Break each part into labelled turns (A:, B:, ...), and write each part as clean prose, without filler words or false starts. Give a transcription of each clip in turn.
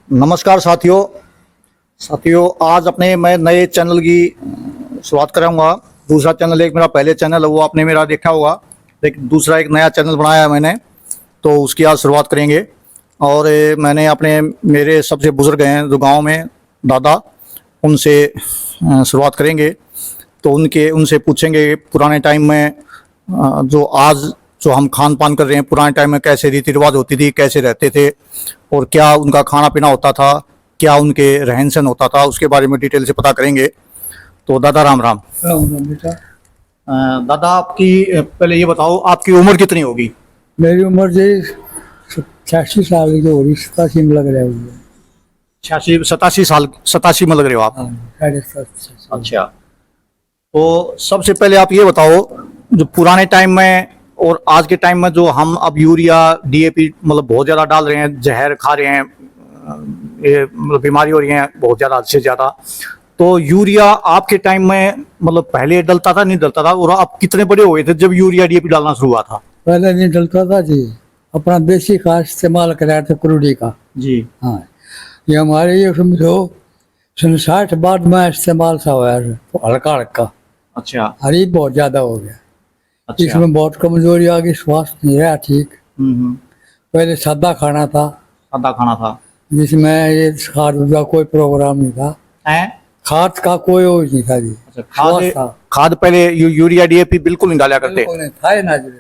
A: नमस्कार साथियों। आज अपने मैं नए चैनल की शुरुआत करूँगा। दूसरा चैनल एक मेरा पहले चैनल है वो आपने मेरा देखा होगा, लेकिन दूसरा एक नया चैनल बनाया है मैंने, तो उसकी आज शुरुआत करेंगे। और मैंने अपने मेरे सबसे बुजुर्ग हैं जो गांव में दादा, उनसे शुरुआत करेंगे। तो उनसे पूछेंगे पुराने टाइम में जो आज जो हम खान पान कर रहे हैं, पुराने टाइम में कैसे रीति रिवाज होती थी, कैसे रहते थे और क्या उनका खाना पीना होता था, क्या उनके रहन सहन होता था, उसके बारे में डिटेल से पता करेंगे। तो दादा राम राम।
B: राम राम बेटा।
A: दादा आपकी पहले ये बताओ आपकी उम्र कितनी होगी?
B: मेरी उम्र जी 86 साल की हो रही, 87 में लग रहा है।
A: 87 में लग रहे हो आप?
B: हाँ, 87।
A: अच्छा, तो सबसे पहले आप ये बताओ जो पुराने टाइम में और आज के टाइम में जो हम अब यूरिया डीएपी मतलब बहुत ज़्यादा डाल रहे हैं, जहर खा रहे हैं, ये मतलब बीमारी हो रही है बहुत ज़्यादा, से ज़्यादा। तो यूरिया आपके टाइम में मतलब पहले डलता था नहीं डलता था, और आप कितने बड़े हुए थे जब यूरिया डीएपी डालना शुरू हुआ था?
B: पहले नहीं डलता था जी, अपना देसी खाद इस्तेमाल कराया था क्रूडी का
A: जी।
B: हाँ, ये हमारे ये समझो 60 बाद में इस्तेमाल सा हुआ है, हल्का हल्का।
A: अच्छा
B: अरे बहुत ज्यादा हो गया।
A: अच्छा।
B: इसमें बहुत कमजोरी आ गई, स्वास्थ्य नहीं रहा ठीक।
A: हम्म।
B: पहले सादा खाना था,
A: सादा खाना था।
B: जिसमें ये खाद का कोई प्रोग्राम नहीं था,
A: हैं?
B: खाद का कोई वो नहीं था जी।
A: अच्छा,
B: स्वास्थ्य था,
A: खाद पहले यूरिया डीएपी बिल्कुल नहीं डाला करते?
B: बिल्कुल नहीं था ही ना जी।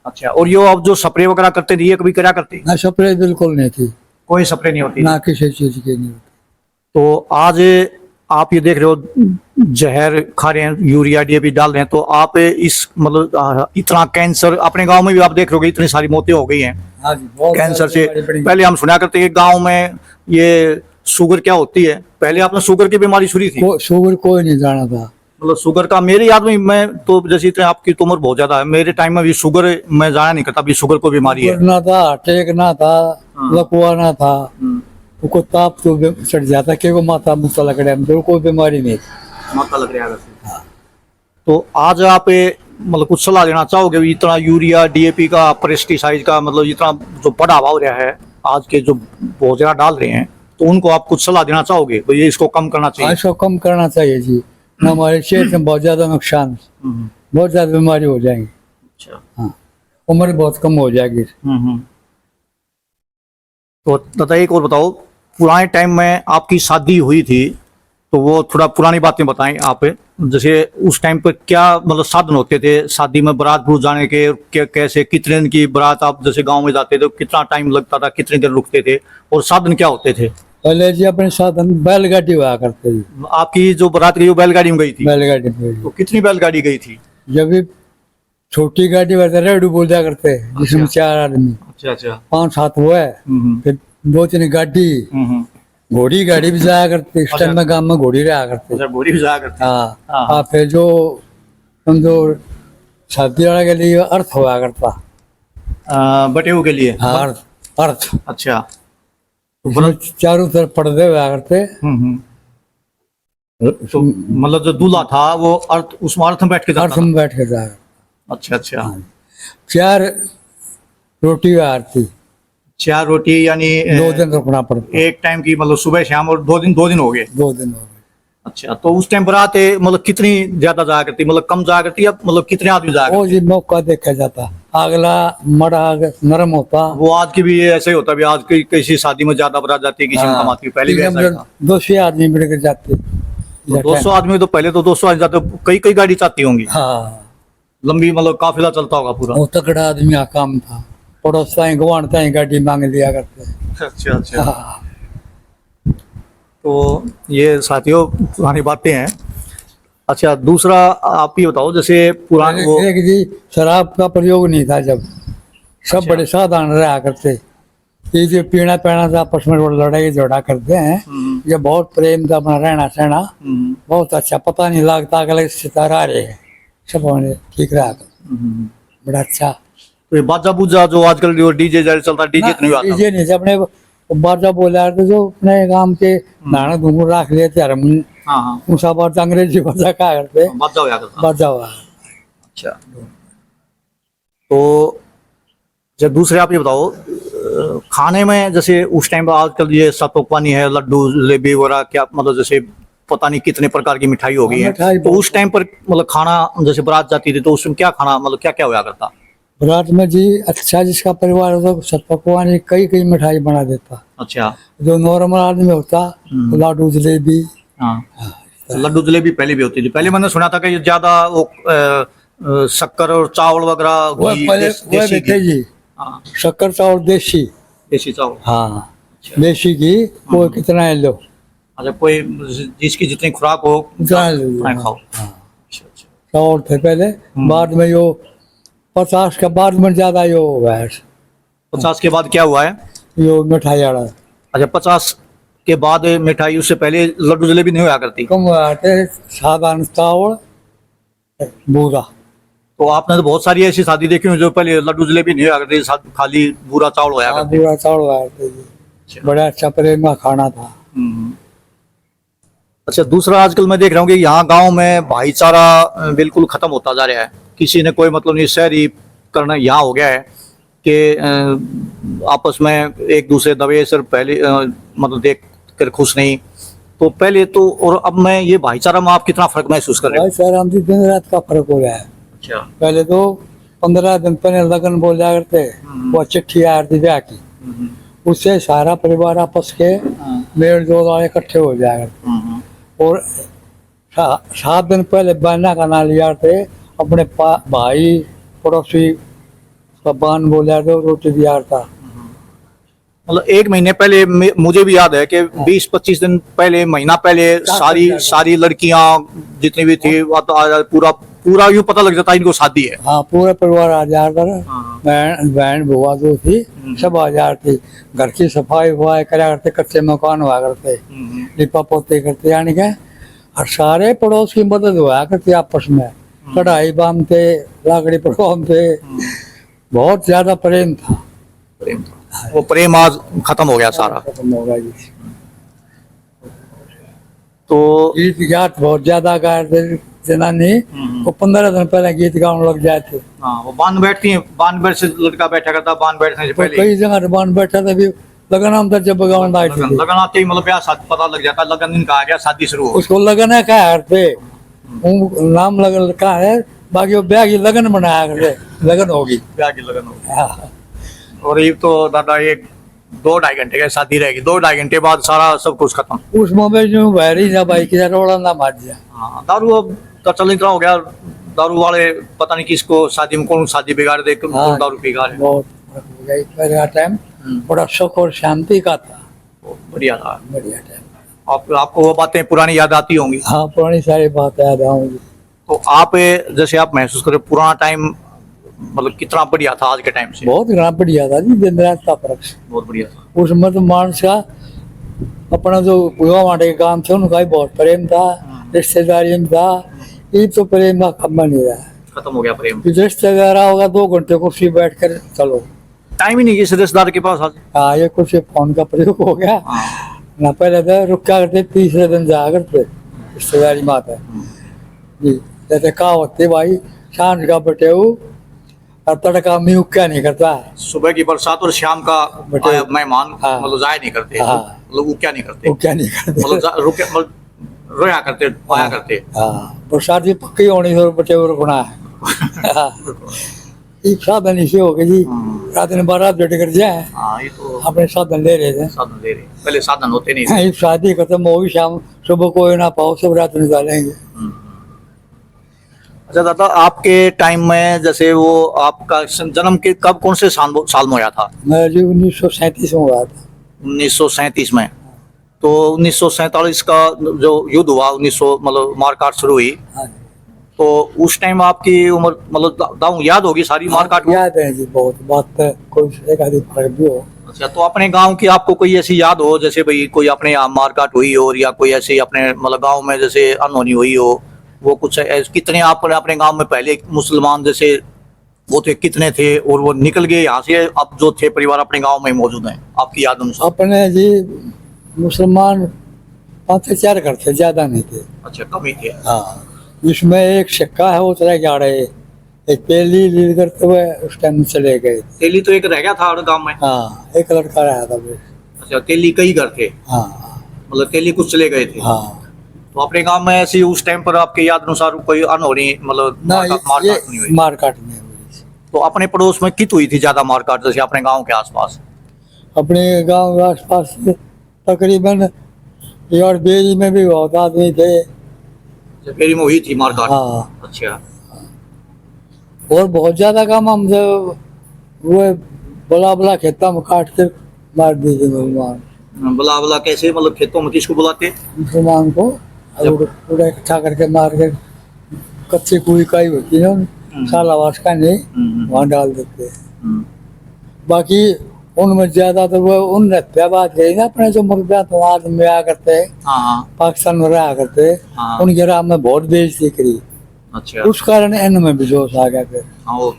A: अच्छा, और ये अब जो स्प्रे वगैरह करते थे ये कभी करा करते?
B: ना स्प्रे बिल्कुल नहीं थी,
A: कोई स्प्रे नहीं होती?
B: ना किसी चीज की नहीं होती।
A: तो आज आप ये देख रहे हो जहर खा रहे हैं, यूरिया डीएपी डाल रहे हैं, तो आप इस मतलब इतना कैंसर अपने गांव में भी आप देख रहे हो, इतनी सारी मौतें हो गई हैं
B: हाँ जी, बहुत
A: कैंसर से।
B: बड़ी-बड़ी।
A: पहले हम सुना करते कि गांव में ये शुगर क्या होती है, पहले आपने शुगर की बीमारी सुनी थी?
B: शुगर कोई नहीं जाना था।
A: मतलब शुगर का मेरे याद में, मैं तो जैसे इतने आपकी तो उम्र बहुत ज्यादा है, मेरे टाइम में भी शुगर मैं जाना नहीं करता, अभी शुगर को बीमारी है।
B: शुगर ना था, अटैक ना था, लकवा ना था, उसको ताप तो चढ़ जाता कि वो माथा मुँह लग रहा है, तो कोई बीमारी नहीं थी।
A: माथा लग रहा है। तो आज आप मतलब कुछ सलाह देना चाहोगे भी इतना यूरिया डीएपी का पेस्टिसाइड का मतलब इतना जो बढ़ावा हो रहा है आज के जो बहुत ज्यादा डाल रहे हैं, तो उनको आप कुछ सलाह देना चाहोगे तो ये इसको कम करना चाहिए?
B: इसको कम करना चाहिए जी, ना हमारे सेहत में बहुत ज्यादा नुकसान, बहुत ज्यादा बीमारी हो जाएंगी।
A: अच्छा।
B: हाँ, उम्र बहुत कम हो जाएगी।
A: तो दादा एक और बताओ, पुराने टाइम में आपकी शादी हुई थी तो वो थोड़ा पुरानी बातें बताएं आप। जैसे उस टाइम पर क्या मतलब साधन होते थे शादी में, बारात बुरात जाने के, कैसे कितने दिन की बारात, आप जैसे गांव में जाते थे कितना टाइम लगता था, कितने दिन रुकते थे, और साधन क्या होते थे?
B: पहले जी अपने साथ हम बैलगाड़ी हुआ करते थे।
A: आपकी जो बारात गई वो बैलगाड़ी में गई थी?
B: बैलगाड़ी में।
A: तो कितनी बैलगाड़ी गई थी?
B: जब भी छोटी गाड़ी वैसे रेडू बोल दिया करते हैं, जिसमें 4 आदमी,
A: अच्छा अच्छा।
B: 5-7 वो है, फिर 2-3 गाड़ी, घोड़ी गाड़ी भी जाया करते, इस टाइम में गांव में घोड़ी रहा करते।
A: अच्छा, घोड़ी भी जाया करते।
B: हाँ हाँ, फिर जो समझो शादी वाले के लिए अर्थ हुआ करता।
A: बटेऊ के लिए?
B: हाँ, अर्थ।
A: अच्छा।
B: उसमें चारों तरफ पर्दे हुआ करते।
A: तो मतलब जो दूल्हा था वो अर्थ, उसमें अर्थ में बैठ के जाता
B: अर्थ में बैठ के जाया।
A: अच्छा अच्छा।
B: 4 रोटी हुआ करती।
A: 4 रोटी यानी
B: 2 दिन रुकना पड़ता।
A: एक टाइम की, मतलब सुबह शाम, और 2 दिन हो गए?
B: 2 दिन हो गए।
A: अच्छा, तो उस टाइम बारात मतलब कितनी ज्यादा जाया करती, मतलब कम जाया करती या मतलब कितने आदमी जाया
B: वो
A: करते?
B: जी मौका देखा जाता, अगला मड़ा नरम होता।
A: वो आज की भी ऐसे ही होता है, आज की किसी शादी में ज्यादा बारात जाती है, किसी में कम आती है, पहले भी ऐसा ही था।
B: 200 आदमी मिल के जाते।
A: तो 200 आदमी, तो पहले तो 200 आदमी जाते, कई कई गाड़ी जाती होंगी।
B: हाँ,
A: लंबी मतलब काफिला चलता होगा पूरा।
B: वो तगड़ा आदमी का काम था, पड़ोस ताई गवान ताई गाड़ी मांग लिया करते।
A: अच्छा अच्छा।
B: हाँ।
A: तो ये साथियों पुरानी बातें हैं। अच्छा, दूसरा आप ये बताओ, जैसे पुराने वो
B: एक जी शराब का प्रयोग नहीं था जब, सब
A: अच्छा।
B: बड़े सावधान रहा करते। ये जो पीना पैना था, आपस में लड़ाई झगड़ा करते हैं, ये बहुत प्रेम था अपना रहना सहना, बहुत अच्छा, पता नहीं लगता अगले सितारा रहे सब होने ठीक रहा, बड़ा अच्छा।
A: तो ये बाजा बूजा जो आजकल जो डीजे चलता है, डीजे नहीं आता?
B: डीजे नहीं, अपने बाजा बोला तो जो अपने गांव के नाना धूम रख लेते हारमोनियम,
A: हाँ हाँ,
B: उसा बात अंग्रेजी बाजा का करते,
A: बाजा हो जाता।
B: बाजा हुआ।
A: अच्छा, तो जब दूसरे आप ये बताओ खाने में जैसे उस टाइम पर आजकल ये सतोपनी है, लड्डू जलेबी वगैरह, क्या मतलब जैसे पता नहीं कितने प्रकार की मिठाई हो गई है,
B: मिठाई
A: तो उस टाइम पर मतलब खाना जैसे बारात जाती थी तो उसमें क्या खाना मतलब क्या क्या होया करता?
B: रात में जी अच्छा जिसका परिवार होता तो सब पकवान ये कई कई मिठाई बना देता।
A: अच्छा।
B: जो नॉर्मल आदमी होता तो लाडू जलेबी।
A: हाँ, लड्डू जलेबी पहले भी होती थी। पहले मैंने सुना था कि ये ज्यादा वो शक्कर और चावल वगैरह
B: वह
A: घी,
B: पहले वह
A: देसी
B: भी थे
A: घी।
B: जी,
A: हाँ,
B: शक्कर चावल देसी।
A: देसी चावल।
B: हाँ, देसी घी वो कितना है लो,
A: अच्छा, कोई जिसकी जितनी खुराक हो
B: उतना ले लो।
A: उतना खाओ।
B: हाँ,
A: अच्छा अच्छा।
B: चावल थे पहले, बाद में यो 50 के बाद में ज्यादा यो हो गया है,
A: 50 के बाद क्या हुआ है?
B: यो मिठाई वाला
A: अच्छा, 50 के बाद मिठाई, उससे पहले लड्डू जलेबी नहीं हुआ करती।
B: कम हुआ थे, साधारण चावल बूरा।
A: तो आपने तो बहुत सारी ऐसी शादी देखी हुई जो पहले लड्डू जलेबी नहीं हुआ करती, खाली बूरा चावल होया
B: हाँ,
A: करते।
B: बूरा चावल हुआ थे जी।
A: अच्छा।
B: बड़ा अच्छा प्रेम का खाना था।
A: अच्छा, दूसरा आजकल मैं देख रहा हूँ कि यहाँ गांव में भाईचारा बिल्कुल खत्म होता जा रहा है। किसी ने कोई मतलब नहीं, शहरी करना यहाँ हो गया है कि आपस में एक दूसरे दबे सर पहले मतलब देख कर खुश नहीं। तो पहले तो और अब मैं ये भाईचारा में आप कितना फर्क महसूस कर रहे
B: भाई
A: हो?
B: सर हम दिन रात का फर्क हो गया है।
A: अच्छा।
B: पहले तो 15 दिन पहले लगन बोल जाया करते, वो चिट्ठी आ रही ब्याह की, उससे सारा परिवार आपस के मेल जोल वाले इकट्ठे हो जाया करते। और 7 दिन पहले बहना का नाम लिया थे, अपने भाई पड़ोसी सब बहन बोल जाते, रोटी दिया था।
A: मतलब 1 महीने पहले मुझे भी याद है कि 20-25 दिन पहले, महीना पहले सारी लड़कियां जितनी भी थी वो तो पूरा पूरा यूं पता लग जाता इनको शादी है।
B: हाँ, पूरा परिवार आ जा रहा था। बहन बुआ जो थी सब आ जा रही थी। घर की सफाई वफाई करा करते, कच्चे मकान हुआ करते, लिपा पोते करते, यानी के और सारे पड़ोस की मदद हुआ करती आपस में, कढ़ाई बांधते, लाकड़ी पर बांधते, बहुत ज्यादा प्रेम था।
A: वो प्रेम आज खत्म हो गया सारा।
B: खत्म हो गया जी।
A: तो
B: गीत गात बहुत ज्यादा गाए थे जनानी, वो 15 दिन पहले गीत गाने लग जाए थे।
A: हाँ, वो बांध बैठती है, बांध बैठ से लड़का बैठा करता, बांध बैठने से
B: तो
A: पहले
B: कई जगह बांध बैठा था भी, लगन हम तक जब गावन आई थी,
A: लगन आते ही मतलब ब्याह शादी पता लग जाता, लगन इनका आ गया, शादी शुरू हो।
B: उसको लगन है क्या है थे, नाम लगन का है, बाकी वो ब्याह की लगन बनाया करते, लगन होगी।
A: ब्याह की लगन हो।
B: हाँ,
A: और ये तो दादा 1-2-2.5 घंटे की शादी रहेगी, 2-2.5 घंटे बाद सारा सब कुछ खत्म।
B: उस मोबाइल जो बहरी ना भाई की रोड़ा ना मार दिया।
A: हाँ, दारू अब तो चल इतना हो गया, दारू वाले पता नहीं किसको शादी में कौन शादी बिगाड़ दे, कौन
B: हाँ,
A: दारू पी रहे।
B: बहुत फर्क हो गया। पहले का टाइम बड़ा सुख और शांति का था,
A: बहुत बढ़िया था।
B: बढ़िया टाइम।
A: आपको वो बातें पुरानी याद आती होंगी।
B: हाँ, पुरानी सारी बातें याद आऊंगी।
A: तो आप जैसे आप महसूस करें पुराना टाइम मतलब कितना बढ़िया था आज के टाइम से?
B: बहुत घना बढ़िया था जी, दिन रात का फर्क।
A: बहुत बढ़िया था।
B: उसमें तो मानस का अपना जो युवा माटे के काम थे उनका भी बहुत प्रेम था, रिश्तेदारी में था। ये तो प्रेम का खत्म नहीं रहा,
A: खत्म हो गया प्रेम।
B: रिश्तेदार होगा 2 घंटे कुर्सी बैठ कर चलो,
A: टाइम ही नहीं किसी रिश्तेदार के पास आज।
B: हाँ, ये कुछ फोन का प्रयोग हो गया ना। पहले तो रुका करते, तीसरे दिन जा करते रिश्तेदारी में आता जी। जैसे कहा होते भाई सांझ का बटेऊ और तड़का म्यू क्या नहीं करता,
A: सुबह की बरसात और शाम का
B: बटे-
A: मेहमान
B: हाँ।
A: मतलब जाया नहीं करते,
B: हाँ।
A: मतलब वो क्या नहीं करते,
B: वो क्या नहीं करते।
A: मतलब रुके मतलब रोया करते, आया करते।
B: हाँ, बरसात भी पक्की होनी तो बटेऊ रुकना है। हाँ, एक साधन इसे हो गए जी, रात में 12 बजे कर जाए,
A: हाँ, ये तो
B: अपने साधन ले रहे थे।
A: साधन दे रहे, पहले साधन होते नहीं थे।
B: एक शादी खत्म होगी, शाम सुबह कोई ना पाओ, सब रात निकालेंगे।
A: अच्छा दादा, आपके टाइम में जैसे वो आपका जन्म के कब कौन से साल में हुआ था?
B: मैं जी 1937 में हुआ था।
A: 1937 में। तो 1947 का जो युद्ध हुआ, 1900 मतलब मारकाट शुरू हुई,
B: हाँ,
A: तो उस टाइम आपकी उम्र मतलब दाऊ याद होगी सारी मारकाट?
B: याद है जी, बहुत बात है, कोई एक आधी फर्क भी हो।
A: अच्छा, तो अपने गांव की आपको कोई ऐसी याद हो जैसे भाई कोई अपने यहाँ मारकाट हुई हो, या कोई ऐसी अपने मतलब गांव में जैसे अनहोनी हुई हो, वो कुछ कितने आपने अपने गांव में पहले मुसलमान जैसे वो थे, कितने थे और वो निकल गए यहाँ से, अब जो थे परिवार अपने गांव में मौजूद हैं आपकी याद अनुसार?
B: अपने जी मुसलमान 5 से 4 घर थे, ज्यादा नहीं थे।
A: अच्छा, कम ही थे।
B: हाँ, इसमें एक सिक्का है वो तरह जा रहे, एक पहली लीड करते हुए उस टाइम चले गए।
A: तेली तो एक रह गया था और गांव में।
B: हाँ, एक लड़का रहा था बस।
A: अच्छा, तेली कई घर थे,
B: हाँ
A: मतलब तेली कुछ चले गए थे।
B: हाँ।
A: तो अपने गांव में ऐसी उस टाइम पर आपके याद अनुसार कोई अनहोनी मतलब
B: ना
A: मारकाट
B: ये
A: नहीं हुई?
B: मारकाट नहीं हुई।
A: तो अपने पड़ोस में कित हुई थी ज्यादा मारकाट, जैसे अपने गांव के आसपास?
B: अपने गांव के आसपास तकरीबन ये और बेरी में भी बहुत आदमी थे।
A: फेरी में हुई थी मारकाट?
B: हाँ,
A: अच्छा।
B: और बहुत ज्यादा काम हम जब वो बला बला खेता में काट के मार दी थी मुसलमान।
A: बला बला कैसे, मतलब खेतों में किसको बुलाते?
B: मुसलमान को और पूरा इकट्ठा करके मार के कच्ची कुई काई होती है ना, सालावास का नहीं, वहाँ डाल देते हैं।
A: हम्म,
B: बाकी उनमें ज्यादा तो वो उन हत्या बात गई ना, अपने जो मुर्गा तो आदमी में आया करते हैं,
A: हाँ हाँ।
B: पाकिस्तान में रहा करते हैं,
A: हाँ।
B: उनके राह में बहुत बेइज्जती करी।
A: अच्छा।
B: उस कारण इनमें भी जोश आ गया फिर।
A: हाँ, वो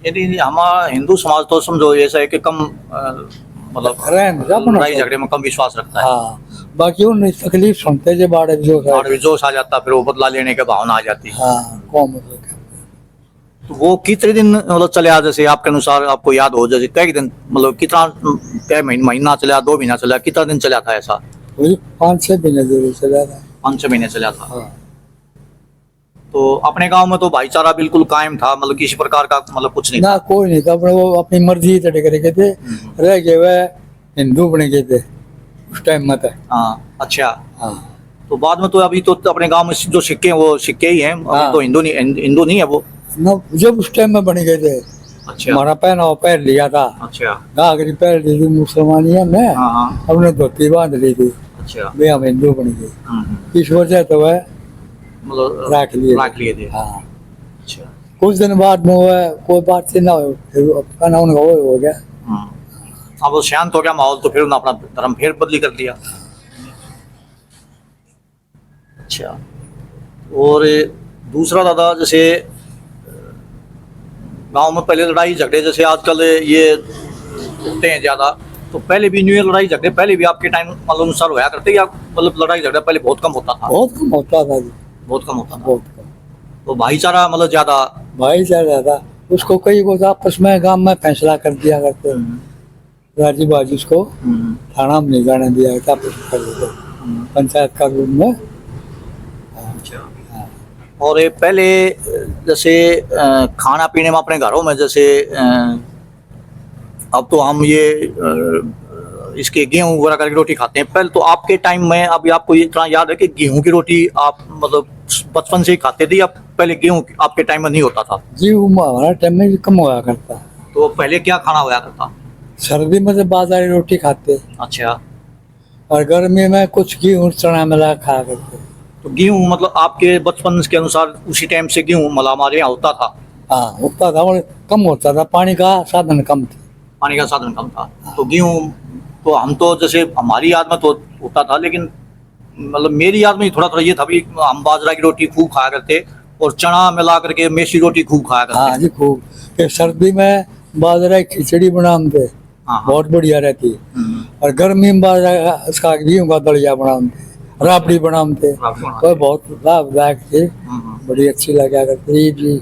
A: यदि हमारा हिंदू समाज तो समझो ऐसा है कि कम मतलब
B: रहन अपना
A: लड़ाई झगड़े में कम विश्वास रखता है।
B: हाँ, बाकी उन तकलीफ सुनते जो बाड़े भी जोश आ
A: और भी जोश आ जाता, फिर वो बदला लेने की भावना आ जाती।
B: हाँ, कौन मतलब क्या।
A: तो वो कितने दिन मतलब चले आ, जैसे आपके अनुसार आपको याद हो, जैसे कई दिन मतलब कितना, क्या महीना चला, 2 महीना चला, कितना दिन चला था ऐसा?
B: वही 5-6 महीने जरूर चला था।
A: 5-6 महीने चला था।
B: हाँ,
A: तो अपने गांव में तो भाईचारा बिल्कुल कायम था, मतलब किसी प्रकार का मतलब कुछ नहीं
B: ना कोई नहीं था, अपने वो अपनी मर्जी तड़े करे थे, रह गए वह हिंदू बने गए थे उस टाइम में था।
A: हाँ। अच्छा।
B: हाँ,
A: तो बाद में तो अभी तो अपने गांव में जो सिक्के हैं वो सिक्के ही हैं, अभी
B: हाँ।
A: तो हिंदू नहीं है वो।
B: ना जब उस टाइम में बन गए थे,
A: अच्छा।
B: हमारा पहनावा पहन लिया था,
A: अच्छा।
B: घाघरी पहन ली थी मुसलमानिया में,
A: हाँ हाँ।
B: हमने धोती बांध ली थी,
A: अच्छा।
B: वे हम हिंदू बन गए।
A: हम्म।
B: इस वजह तो वह
A: मतलब
B: रख लिए
A: थे।
B: हाँ।
A: अच्छा।
B: कुछ दिन बाद में वह कोई बात से ना हो, फिर अपना उनका वो हो गया।
A: अब वो शांत हो गया माहौल, तो फिर उन्होंने अपना धर्म फिर बदली कर दिया। अच्छा। और दूसरा दादा, जैसे गांव में पहले लड़ाई झगड़े जैसे आजकल ये होते हैं ज्यादा, तो पहले भी न्यू ईयर लड़ाई झगड़े पहले भी आपके टाइम मतलब अनुसार होया करते, या मतलब लड़ाई झगड़ा पहले बहुत कम होता था?
B: बहुत कम होता था जी,
A: बहुत कम होता था।
B: बहुत कम।
A: तो भाईचारा मतलब ज्यादा?
B: भाई चल था उसको, कई को आपस में गांव में फैसला कर दिया करते, राजी बाजी उसको थाना में नहीं जाने दिया करता, आपस में कर देते पंचायत का रूम में।
A: अच्छा। और ये पहले जैसे खाना पीने में अपने घरों में जैसे अब तो हम ये इसके गेहूं वगैरह की रोटी खाते हैं, पहले तो आपके टाइम में, अभी आपको ये इतना याद है कि गेहूं की रोटी आप मतलब बचपन से ही खाते थे, या पहले गेहूं आपके टाइम में नहीं होता था?
B: जी, वो हमारा टाइम में भी कम होया करता।
A: तो पहले क्या खाना होया करता?
B: सर्दी में तो बाजारी रोटी खाते,
A: अच्छा।
B: और गर्मी में कुछ गेहूँ चना मिला खाया करते।
A: तो गेहूं मतलब आपके बचपन के अनुसार उसी टाइम से गेहूं मतलब हमारे यहाँ होता था?
B: हाँ, होता था और कम होता था, पानी का साधन कम थे।
A: पानी का साधन कम था, तो गेहूं तो हम तो जैसे हमारी याद में तो होता था, लेकिन मतलब मेरी याद में थोड़ा थोड़ा ये था भी, हम बाजरा की रोटी खूब खाया करते और चना मिला करके मेसी रोटी खूब खाया करते।
B: हाँ जी, खूब। फिर सर्दी में बाजरा की खिचड़ी बनाते,
A: हाँ।
B: बहुत बढ़िया रहती। और गर्मी में बाजरा उसका गेहूं का दलिया बनाते, राबड़ी बनाते, वह बहुत लाभदायक थी, बड़ी अच्छी लगा करती। ये भी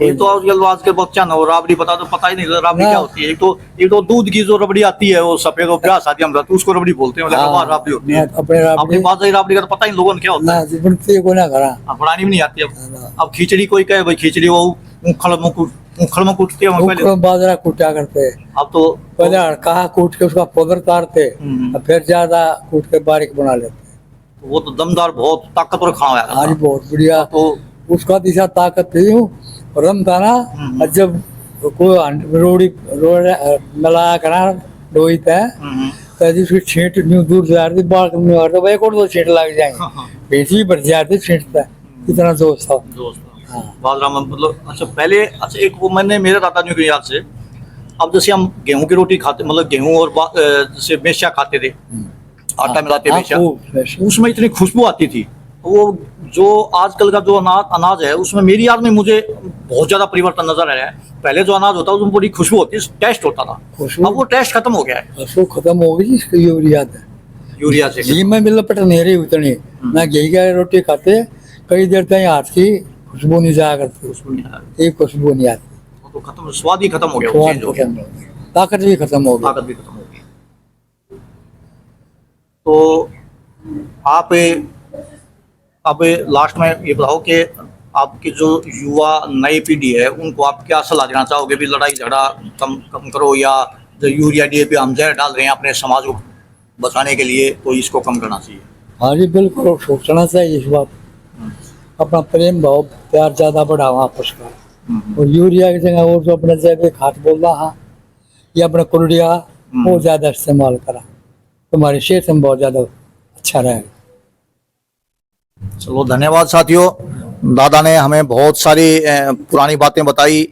A: ये तो आज के बच्चा ना, राबड़ी पता तो पता ही नहीं राबड़ी क्या होती है। एक तो दूध की जो रबड़ी आती है वो सफेद और प्याज आती है, हम उसको रबड़ी बोलते हैं, राबड़ी होती है।
B: अपने
A: अपनी बाजरा राबड़ी का तो पता ही लोगों ने क्या होता है,
B: बनती को ना करा,
A: बनानी भी नहीं आती। अब खिचड़ी कोई कहे भाई खिचड़ी, वो उखड़ में कूटते हैं पहले,
B: बाजरा कूटा करते।
A: अब तो
B: पहले हड़का कूट के उसका पाउडर तारते, फिर ज्यादा कूट के बारीक बना लेते।
A: वो तो दमदार बहुत ताकतवर खाना है।
B: हाँ जी, बहुत बढ़िया।
A: तो
B: उसका दिशा ताकत थी रम था ना, और जब कोई रोड़ी मिलाया करा डोई तय, तो उसकी छींट न्यू दूर से आ रही बाल में आ रहा, भाई को तो छींट लग जाएंगे, बेची बढ़ जाती छींटता, इतना दोस्त था।
A: बाजरा में मतलब अच्छा पहले, अच्छा एक वो मैंने मेरे दादा जी की याद से, अब जैसे हम गेहूं की रोटी खाते, मतलब गेहूं और जैसे मेशा खाते थे, आटा मिलाते मेशा, उसमें इतनी खुशबू आती थी। वो जो आजकल का जो अनाज है उसमें मेरी याद में मुझे बहुत ज्यादा परिवर्तन नजर आ रहा है। पहले जो अनाज होता है उसमें बड़ी खुशबू होती है, टेस्ट होता था, अब वो टेस्ट खत्म हो गया है।
B: खुशबू खत्म हो गई इसकी यूरिया से,
A: यूरिया से
B: घी में मिलपट नहीं रही उतनी, ना घी की रोटी खाते, कई देर तक हाथ की खुशबू नहीं जाया करती,
A: खुशबू नहीं आ रही।
B: एक खुशबू नहीं आती,
A: वो तो खत्म, स्वाद ही खत्म हो गया,
B: स्वाद
A: चेंज हो गया,
B: खत्म हो गया, ताकत भी खत्म हो गई।
A: ताकत भी खत्म हो गई। तो आप अब लास्ट में ये बताओ कि आपकी जो युवा नई पीढ़ी है उनको आप क्या सलाह देना चाहोगे भी लड़ाई झगड़ा कम कम करो, या जो यूरिया डीएपी हम जहर डाल रहे हैं अपने समाज को बचाने के लिए, तो इसको कम करना चाहिए?
B: हाँ जी बिल्कुल, सोचना चाहिए इस बात, अपना प्रेम भाव प्यार ज्यादा बढ़ावा आपस का, और यूरिया की जगह वो जो अपने जैविक खाद बोल रहा हाँ, या अपने कुलड़िया वो ज्यादा इस्तेमाल करा, तुम्हारी सेहत में बहुत ज्यादा अच्छा रहेगा।
A: चलो धन्यवाद साथियों, दादा ने हमें बहुत सारी पुरानी बातें बताई,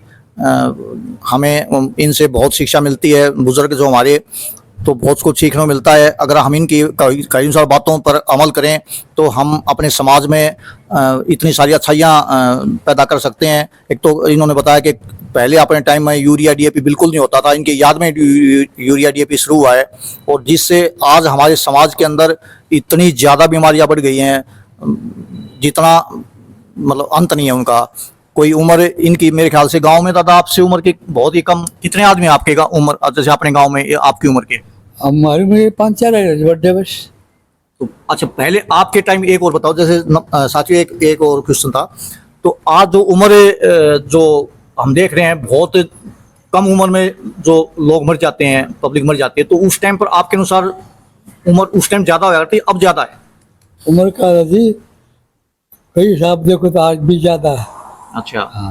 A: हमें इनसे बहुत शिक्षा मिलती है, बुजुर्ग जो हमारे, तो बहुत कुछ सीखने को मिलता है। अगर हम इनकी कई सारी बातों पर अमल करें तो हम अपने समाज में इतनी सारी अच्छाइयाँ पैदा कर सकते हैं। एक तो इन्होंने बताया कि पहले अपने टाइम में यूरिया डीएपी बिल्कुल नहीं होता था, इनके याद में यूरिया डीएपी शुरू हुआ है, और जिससे आज हमारे समाज के अंदर इतनी ज़्यादा बीमारियां बढ़ गई हैं, जितना मतलब अंत नहीं है उनका। कोई उम्र इनकी मेरे ख्याल से गांव में दादा आपसे उम्र के बहुत ही कम, कितने आदमी आपके उम्र जैसे अपने गांव में आपकी उम्र के?
B: हमारे में 5-4 है बर्थडे बस।
A: तो अच्छा, पहले आपके टाइम एक और बताओ, जैसे साथियों एक और क्वेश्चन था, तो आज जो उम्र जो हम देख रहे हैं बहुत कम उम्र में जो लोग मर जाते हैं, पब्लिक मर जाती है, तो उस टाइम पर आपके अनुसार उम्र उस टाइम ज्यादा हो जाती है, अब ज्यादा है?
B: उम्र का जी कई हिसाब देखो तो आज भी ज्यादा है।
A: अच्छा।
B: हाँ,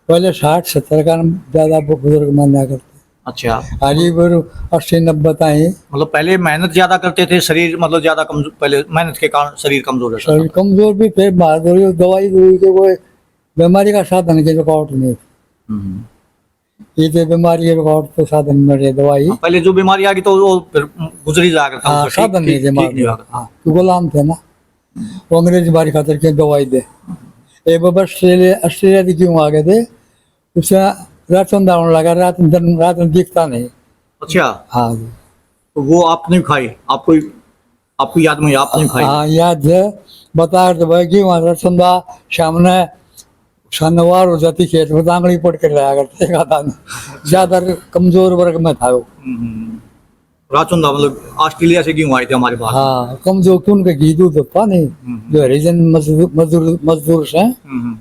B: पहले 60-70 का ज्यादा बुजुर्ग माना करते,
A: अच्छा,
B: आज 80-90 ताई।
A: मतलब पहले मेहनत ज्यादा करते थे, शरीर मतलब ज्यादा कमजोर, पहले मेहनत के कारण शरीर कमजोर रहता
B: शरीर कमजोर भी थे, बहादुरी दवाई के कोई बीमारी का साधन के रुकावट नहीं,
A: था।
B: ये तो बीमारी के रुकावट तो साधन में रहे दवाई।
A: पहले जो बीमारी आ गई तो वो फिर गुजर ही जाया करता,
B: हाँ,
A: उसका
B: साधन नहीं थे
A: ठीक नहीं हुआ
B: मार,
A: करता।
B: हाँ, तो गुलाम थे ना, वो अंग्रेज बारी खातर के दवाई दे। एक बार ऑस्ट्रेलिया से क्यों आ गए थे, उससे रात होने लगा, रात में दिखता नहीं।
A: अच्छा,
B: हाँ जी,
A: तो वो आपने खाई, आपको याद में आपने खाई?
B: हाँ याद है, बता तो भाई कि वहाँ रसंदा सामने शनिवार हो जाती खेत में आंगड़ी पड़ कर रहा करते, ज्यादा कमजोर वर्ग में था वो।
A: राचुंदा मतलब ऑस्ट्रेलिया से क्यों आए थे हमारे पास?
B: हाँ, कमजोर क्यों, उनके घी दूध था नहीं, जो हरिजन मजदूर से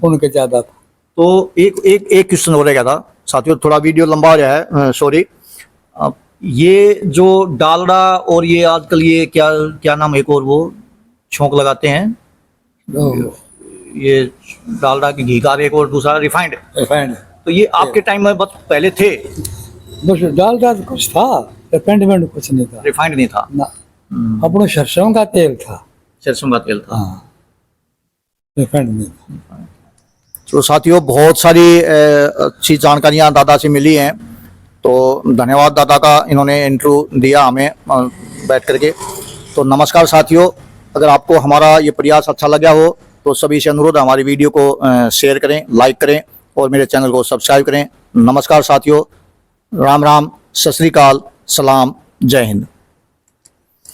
B: उनके ज्यादा था।
A: तो एक क्वेश्चन हो रहा था साथियों, थोड़ा वीडियो लंबा हो रहा है, सॉरी। ये जो डालडा और ये आजकल ये क्या नाम, एक और वो छोंक लगाते हैं,
B: तो
A: ये डालडा की घी का, एक और दूसरा रिफाइंड, तो ये आपके टाइम में बस पहले थे?
B: बस डालडा तो कुछ था, रिफाइंड कुछ नहीं था,
A: रिफाइंड नहीं था
B: ना, अपने सरसों का तेल था।
A: सरसों का तेल था।
B: हाँ, रिफाइंड नहीं था।
A: तो साथियों बहुत सारी अच्छी जानकारियां दादा से मिली हैं, तो धन्यवाद दादा का, इन्होंने इंटरव्यू दिया हमें बैठ करके। तो नमस्कार साथियों, अगर आपको हमारा ये प्रयास अच्छा लगा हो तो सभी से अनुरोध है हमारी वीडियो को शेयर करें, लाइक करें और मेरे चैनल को सब्सक्राइब करें। नमस्कार साथियों, राम राम, सत श्री अकाल, सलाम, जय हिंद।